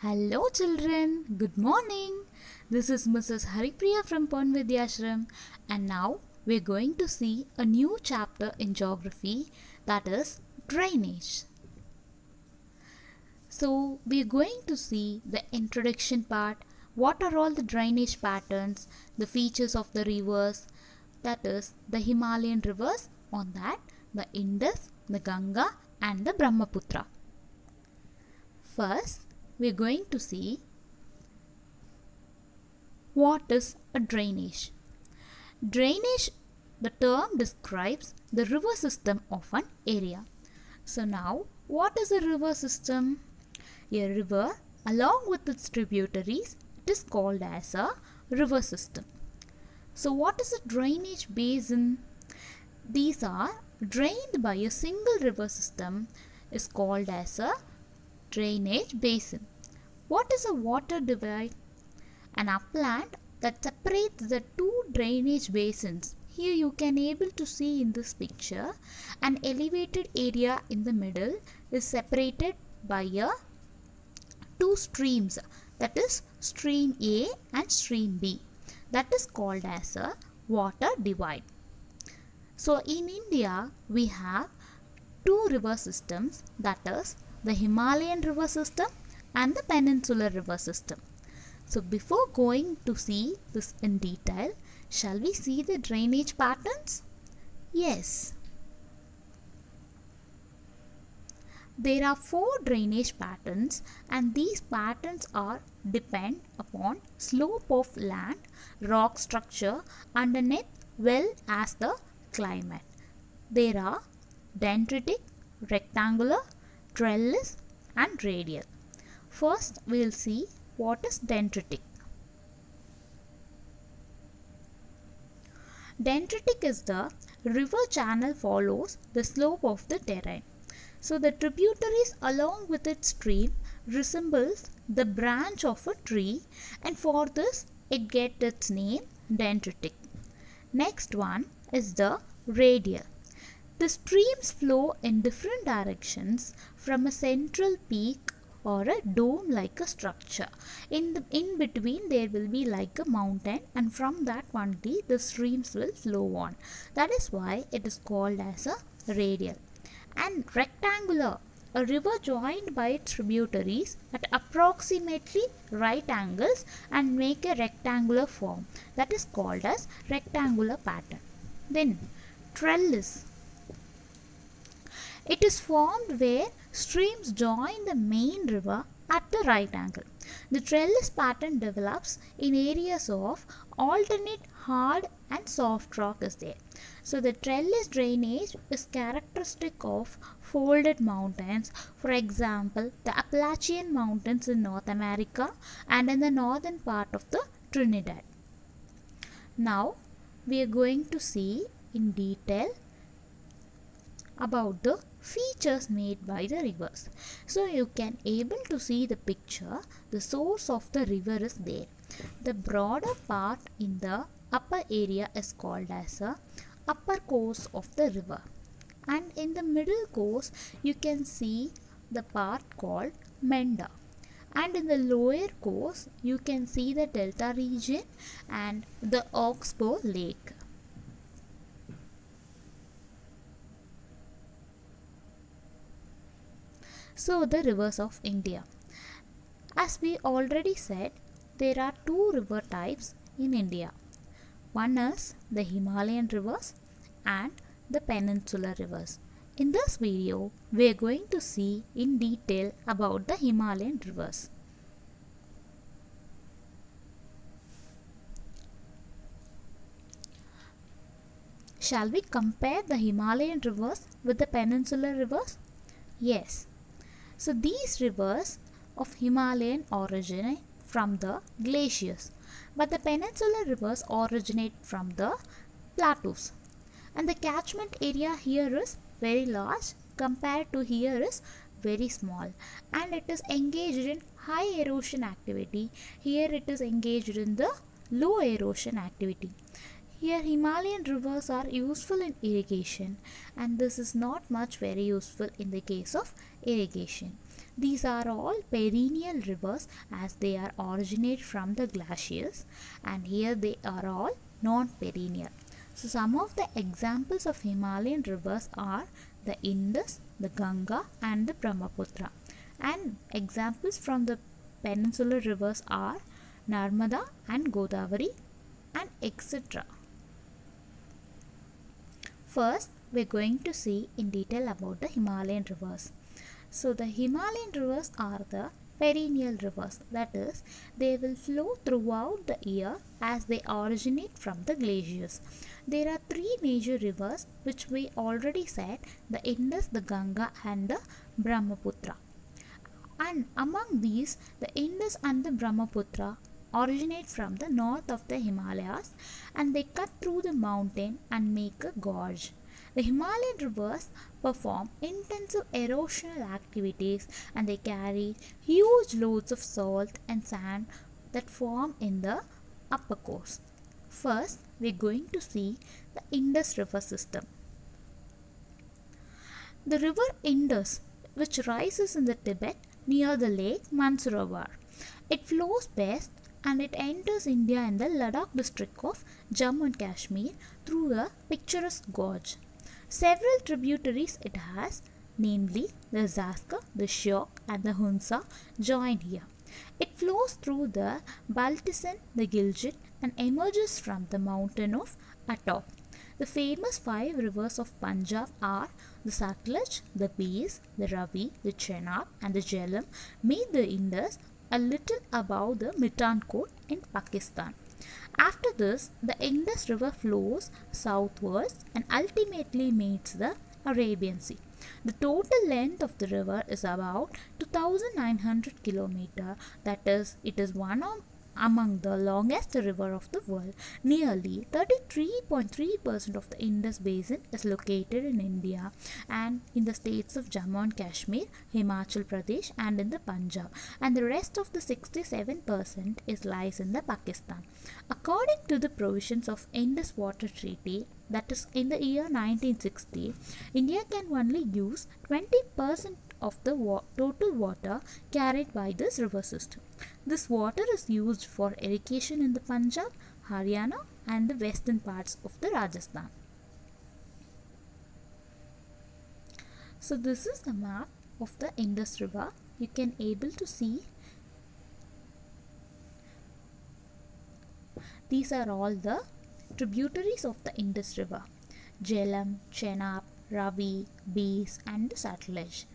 Hello children, good morning. This is Mrs. Haripriya from Pon Vidyashram, and now we're going to see a new chapter in geography, that is drainage. So we're going to see the introduction part, what are all the drainage patterns, the features of the rivers, that is the Himalayan rivers, on that the Indus, the Ganga and the Brahmaputra. First, we are going to see what is a drainage. Drainage, the term describes the river system of an area. So now, what is a river system? A river, along with its tributaries, it is called as a river system. So what is a drainage basin? These are drained by a single river system is called as a drainage basin. What is a water divide? An upland that separates the two drainage basins. Here you can able to see in this picture an elevated area in the middle is separated by two streams, that is stream A and stream B. That is called as a water divide. So in India we have two river systems, that is the Himalayan river system and the Peninsular river system. So before going to see this in detail, shall we see the drainage patterns? Yes. There are four drainage patterns, and these patterns are depend upon slope of land, rock structure underneath, well as the climate. There are dendritic, rectangular, trellis and radial. First we will see what is dendritic. Dendritic is the river channel follows the slope of the terrain. So the tributaries along with its stream resembles the branch of a tree, and for this it gets its name dendritic. Next one is the radial. The streams flow in different directions from a central peak or a dome like a structure. In between there will be like a mountain, and from that only the streams will flow on. That is why it is called as a radial. And rectangular, a river joined by its tributaries at approximately right angles and make a rectangular form. That is called as rectangular pattern. Then trellis. It is formed where streams join the main river at the right angle. The trellis pattern develops in areas of alternate hard and soft rock is there. So the trellis drainage is characteristic of folded mountains. For example, the Appalachian Mountains in North America and in the northern part of the Trinidad. Now we are going to see in detail about the features made by the rivers. So you can able to see the picture. The source of the river is there. The broader part in the upper area is called as a upper course of the river, and in the middle course you can see the part called Menda, and in the lower course you can see the delta region and the Oxbow Lake. So the rivers of India. As we already said, there are two river types in India. One is the Himalayan rivers and the Peninsular rivers. In this video, we are going to see in detail about the Himalayan rivers. Shall we compare the Himalayan rivers with the Peninsular rivers? Yes. So these rivers of Himalayan originate from the glaciers, but the peninsular rivers originate from the plateaus, and the catchment area here is very large compared to here is very small, and it is engaged in high erosion activity. Here it is engaged in the low erosion activity. Here Himalayan rivers are useful in irrigation, and this is not much very useful in the case of irrigation. These are all perennial rivers as they are originate from the glaciers, and here they are all non-perennial. So some of the examples of Himalayan rivers are the Indus, the Ganga and the Brahmaputra. And examples from the peninsular rivers are Narmada and Godavari and etc. First, we are going to see in detail about the Himalayan rivers. So the Himalayan rivers are the perennial rivers, that is, they will flow throughout the year as they originate from the glaciers. There are three major rivers which we already said, the Indus, the Ganga and the Brahmaputra. And among these, the Indus and the Brahmaputra originate from the north of the Himalayas and they cut through the mountain and make a gorge. The Himalayan rivers perform intensive erosional activities and they carry huge loads of salt and sand that form in the upper course. First, we are going to see the Indus river system. The river Indus, which rises in the Tibet near the lake Mansarovar. It flows west and it enters India in the Ladakh district of Jammu and Kashmir through a picturesque gorge. Several tributaries it has, namely the Zaskar, the Shyok and the Hunsa join here. It flows through the Baltistan, the Gilgit and emerges from the mountain of Attock. The famous five rivers of Punjab are the Satluj, the Beas, the Ravi, the Chenab and the Jhelum meet the Indus a little above the Mithankot in Pakistan. After this, the Indus River flows southwards and ultimately meets the Arabian Sea. The total length of the river is about 2,900 km. That is, it is one among the longest river of the world. Nearly 33.3% of the Indus Basin is located in India and in the states of Jammu and Kashmir, Himachal Pradesh and in the Punjab, and the rest of the 67% lies in the Pakistan. According to the provisions of Indus Water Treaty, that is in the year 1960, India can only use 20% of the total water carried by this river system. This water is used for irrigation in the Punjab, Haryana and the western parts of the Rajasthan. So this is the map of the Indus River. You can able to see these are all the tributaries of the Indus River: Jhelum, Chenab, Ravi, Beas and Satluj.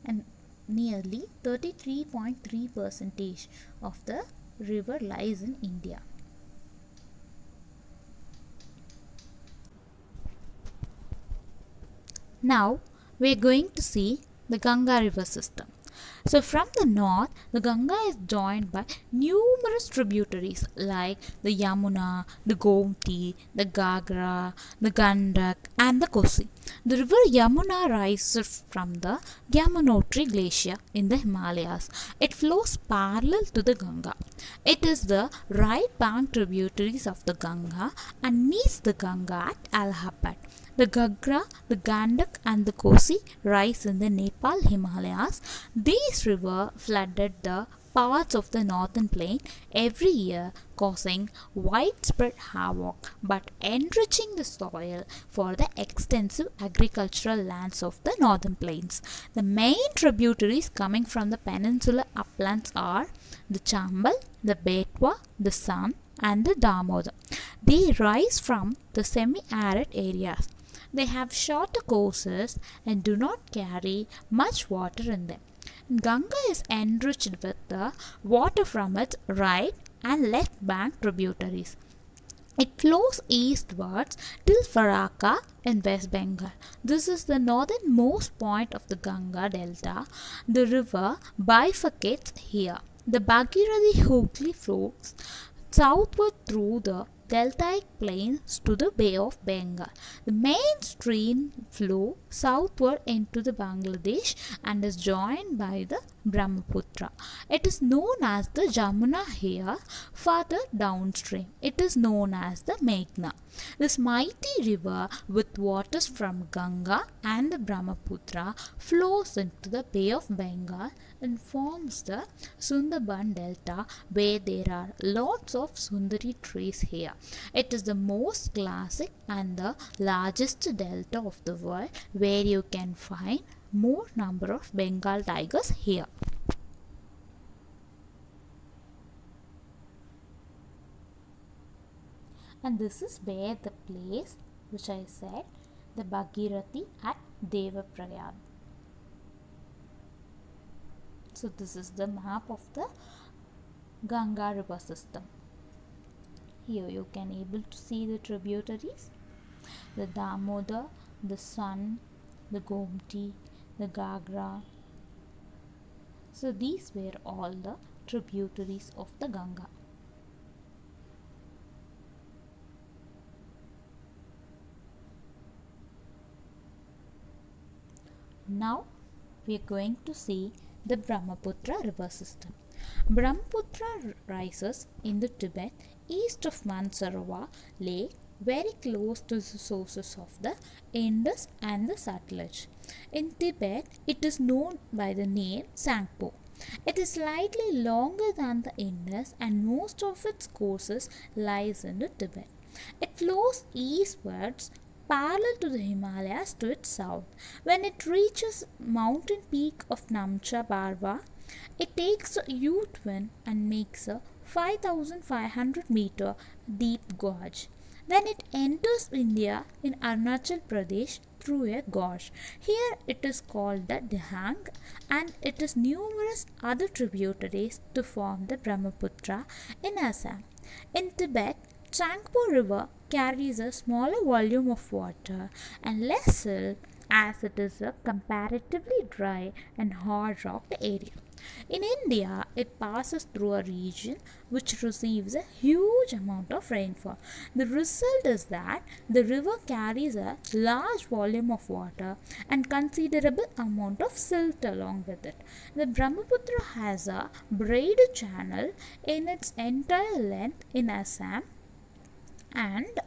And nearly 33.3% of the river lies in India. Now we are going to see the Ganga river system. So from the north, the Ganga is joined by numerous tributaries like the Yamuna, the Gomti, the Gagra, the Gandak and the Kosi. The river Yamuna rises from the Yamunotri glacier in the Himalayas. It flows parallel to the Ganga. It is the right bank tributaries of the Ganga and meets the Ganga at Allahabad. The Gagra, the Gandak and the Kosi rise in the Nepal Himalayas. These rivers flooded the parts of the northern plain every year, causing widespread havoc but enriching the soil for the extensive agricultural lands of the northern plains. The main tributaries coming from the peninsular uplands are the Chambal, the Betwa, the Son and the Damodar. They rise from the semi-arid areas. They have shorter courses and do not carry much water in them. Ganga is enriched with the water from its right and left bank tributaries. It flows eastwards till Farakka in West Bengal. This is the northernmost point of the Ganga Delta. The river bifurcates here. The Bhagirathi Hooghly flows southward through the deltaic plains to the Bay of Bengal. The main stream flows southward into the Bangladesh and is joined by the Brahmaputra. It is known as the Jamuna here. Further downstream, it is known as the Meghna. This mighty river with waters from Ganga and the Brahmaputra flows into the Bay of Bengal and forms the Sundarban Delta, where there are lots of Sundari trees here. It is the most classic and the largest delta of the world, where you can find more number of Bengal tigers here. And this is where the place which I said, the Bhagirathi at Devaprayag. So this is the map of the Ganga river system. Here you can able to see the tributaries, the Damodar, the Son, the Gomti, the Gagra. So these were all the tributaries of the Ganga. Now we are going to see the Brahmaputra river system. Brahmaputra rises in the Tibet east of Mansarovar Lake, very close to the sources of the Indus and the Satluj. In Tibet, it is known by the name Tsangpo. It is slightly longer than the Indus and most of its courses lies in the Tibet. It flows eastwards parallel to the Himalayas to its south. When it reaches mountain peak of Namcha Barwa, it takes a U-turn and makes a 5,500 meter deep gorge. Then it enters India in Arunachal Pradesh through a gorge. Here it is called the Dihang, and it has numerous other tributaries to form the Brahmaputra in Assam. In Tibet, Tsangpo River carries a smaller volume of water and less silt, as it is a comparatively dry and hard rocked area. In India, it passes through a region which receives a huge amount of rainfall. The result is that the river carries a large volume of water and considerable amount of silt along with it. The Brahmaputra has a braided channel in its entire length in Assam and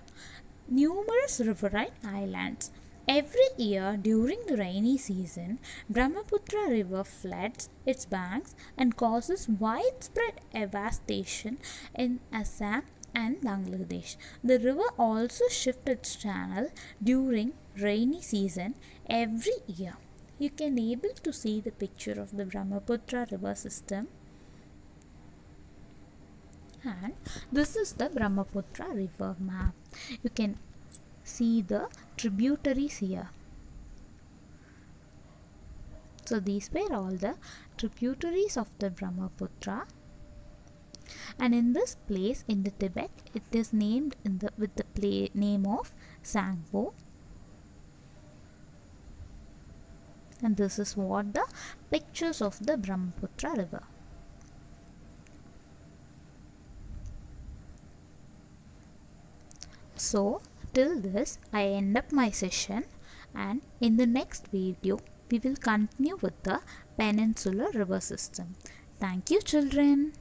numerous riverine islands. Every year during the rainy season, Brahmaputra river floods its banks and causes widespread devastation in Assam and Bangladesh. The river also shifts its channel during rainy season every year. You can able to see the picture of the Brahmaputra river system. And this is the Brahmaputra river map. You can see the tributaries here. So these were all the tributaries of the Brahmaputra, and in this place in the Tibet, it is named with the name of Tsangpo. And this is what the pictures of the Brahmaputra river. So till this I end up my session, and in the next video we will continue with the peninsular river system. Thank you, children.